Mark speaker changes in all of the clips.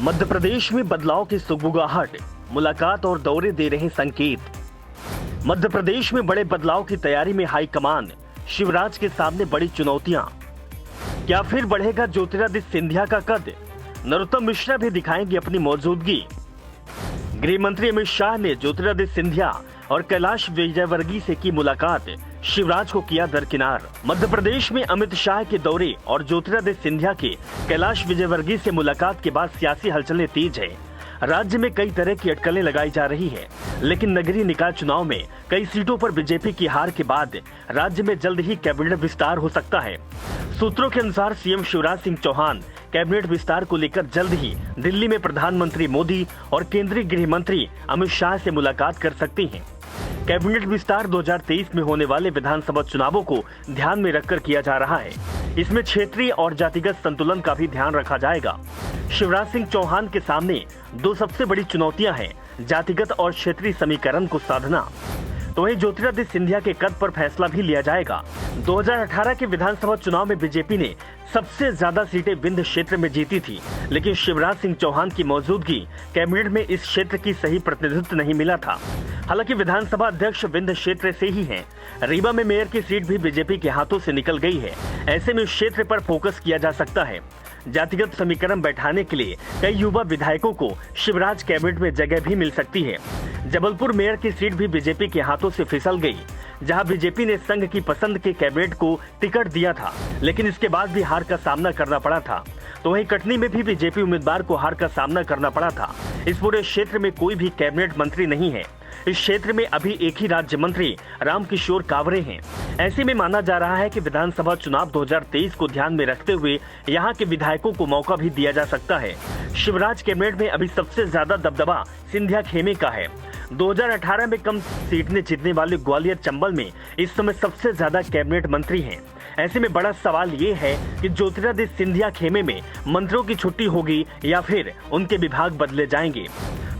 Speaker 1: मध्य प्रदेश में बदलाव की सुगबुगाहट, मुलाकात और दौरे दे रहे संकेत। मध्य प्रदेश में बड़े बदलाव की तैयारी में हाईकमान, शिवराज के सामने बड़ी चुनौतियां। क्या फिर बढ़ेगा ज्योतिरादित्य सिंधिया का कद? नरोत्तम मिश्रा भी दिखाएंगे अपनी मौजूदगी। गृह मंत्री अमित शाह ने ज्योतिरादित्य सिंधिया और कैलाश विजयवर्गीय से की मुलाकात, शिवराज को किया दरकिनार। मध्य प्रदेश में अमित शाह के दौरे और ज्योतिरादित्य सिंधिया के कैलाश विजयवर्गीय से मुलाकात के बाद सियासी हलचलें तेज है। राज्य में कई तरह की अटकलें लगाई जा रही है, लेकिन नगरीय निकाय चुनाव में कई सीटों पर बीजेपी की हार के बाद राज्य में जल्द ही कैबिनेट विस्तार हो सकता है। सूत्रों के अनुसार सीएम शिवराज सिंह चौहान कैबिनेट विस्तार को लेकर जल्द ही दिल्ली में प्रधानमंत्री मोदी और केंद्रीय गृह मंत्री अमित शाह से मुलाकात कर सकती हैं। कैबिनेट विस्तार 2023 में होने वाले विधानसभा चुनावों को ध्यान में रखकर किया जा रहा है। इसमें क्षेत्रीय और जातिगत संतुलन का भी ध्यान रखा जाएगा। शिवराज सिंह चौहान के सामने दो सबसे बड़ी चुनौतियां हैं, जातिगत और क्षेत्रीय समीकरण को साधना। तो वहीं ज्योतिरादित्य सिंधिया के कद पर फैसला भी लिया जाएगा। 2018 के विधानसभा चुनाव में बीजेपी ने सबसे ज्यादा सीटें विंध्य क्षेत्र में जीती थी, लेकिन शिवराज सिंह चौहान की मौजूदगी कैबिनेट में इस क्षेत्र की सही प्रतिनिधित्व नहीं मिला था। हालांकि विधानसभा अध्यक्ष विंध्य क्षेत्र से ही हैं। रीवा में मेयर की सीट भी बीजेपी के हाथों से निकल गई है। ऐसे में इस क्षेत्र पर फोकस किया जा सकता है। जातिगत समीकरण बैठाने के लिए कई युवा विधायकों को शिवराज कैबिनेट में जगह भी मिल सकती है। जबलपुर मेयर की सीट भी बीजेपी के हाथों से फिसल गई, जहां बीजेपी ने संघ की पसंद के कैबिनेट को टिकट दिया था, लेकिन इसके बाद भी हार का सामना करना पड़ा था। तो वहीं कटनी में भी बीजेपी उम्मीदवार को हार का सामना करना पड़ा था। इस पूरे क्षेत्र में कोई भी कैबिनेट मंत्री नहीं है। इस क्षेत्र में अभी एक ही राज्य मंत्री रामकिशोर कावरे हैं। ऐसे में माना जा रहा है कि विधानसभा चुनाव 2023 को ध्यान में रखते हुए यहां के विधायकों को मौका भी दिया जा सकता है। शिवराज कैबिनेट में अभी सबसे ज्यादा दबदबा सिंधिया खेमे का है। 2018 में कम सीटें जीतने वाले ग्वालियर चंबल में इस समय सबसे ज्यादा कैबिनेट मंत्री हैं। ऐसे में बड़ा सवाल ये है कि ज्योतिरादित्य सिंधिया खेमे में मंत्रियों की छुट्टी होगी या फिर उनके विभाग बदले जाएंगे।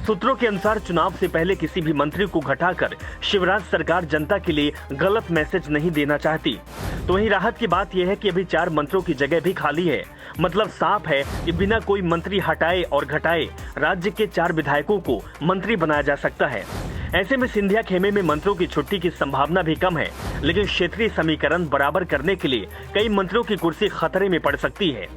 Speaker 1: सूत्रों के अनुसार चुनाव से पहले किसी भी मंत्री को घटाकर शिवराज सरकार जनता के लिए गलत मैसेज नहीं देना चाहती। तो वहीं राहत की बात यह है कि अभी 4 मंत्रियों की जगह भी खाली है। मतलब साफ है कि बिना कोई मंत्री हटाए और घटाए राज्य के 4 विधायकों को मंत्री बनाया जा सकता है। ऐसे में सिंधिया खेमे में मंत्रियों की छुट्टी की संभावना भी कम है, लेकिन क्षेत्रीय समीकरण बराबर करने के लिए कई मंत्रियों की कुर्सी खतरे में पड़ सकती है।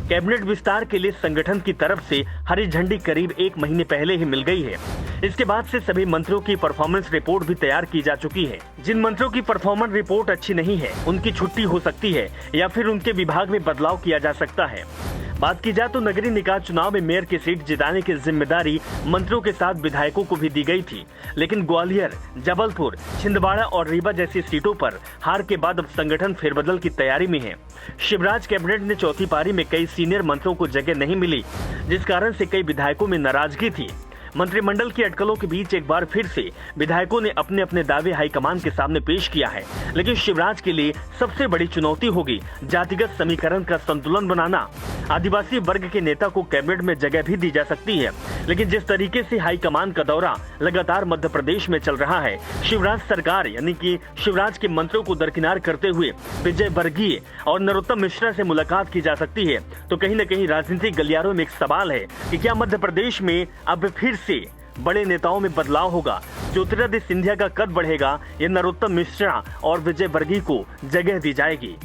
Speaker 1: कैबिनेट विस्तार के लिए संगठन की तरफ से हरी झंडी करीब 1 महीने पहले ही मिल गई है। इसके बाद से सभी मंत्रियों की परफॉर्मेंस रिपोर्ट भी तैयार की जा चुकी है। जिन मंत्रियों की परफॉर्मेंस रिपोर्ट अच्छी नहीं है, उनकी छुट्टी हो सकती है या फिर उनके विभाग में बदलाव किया जा सकता है। बात की जाए तो नगरीय निकाय चुनाव में मेयर की सीट जिताने की जिम्मेदारी मंत्रियों के साथ विधायकों को भी दी गई थी, लेकिन ग्वालियर, जबलपुर, छिंदवाड़ा और रीवा जैसी सीटों पर हार के बाद अब संगठन फेरबदल की तैयारी में है। शिवराज कैबिनेट ने चौथी पारी में कई सीनियर मंत्रियों को जगह नहीं मिली, जिस कारण से कई विधायकों में नाराजगी थी। मंत्रिमंडल की अटकलों के बीच एक बार फिर से विधायकों ने अपने अपने दावे हाईकमान के सामने पेश किया है, लेकिन शिवराज के लिए सबसे बड़ी चुनौती होगी जातिगत समीकरण का संतुलन बनाना। आदिवासी वर्ग के नेता को कैबिनेट में जगह भी दी जा सकती है, लेकिन जिस तरीके से हाईकमान का दौरा लगातार मध्य प्रदेश में चल रहा है, शिवराज सरकार यानी कि शिवराज के मंत्रियों को दरकिनार करते हुए विजयवर्गीय और नरोत्तम मिश्रा से मुलाकात की जा सकती है। तो कहीं न कहीं राजनीतिक गलियारों में एक सवाल है कि क्या मध्य प्रदेश में अब फिर से बड़े नेताओं में बदलाव होगा? ज्योतिरादित्य सिंधिया का कद बढ़ेगा या नरोत्तम मिश्रा और विजयवर्गीय को जगह दी जाएगी?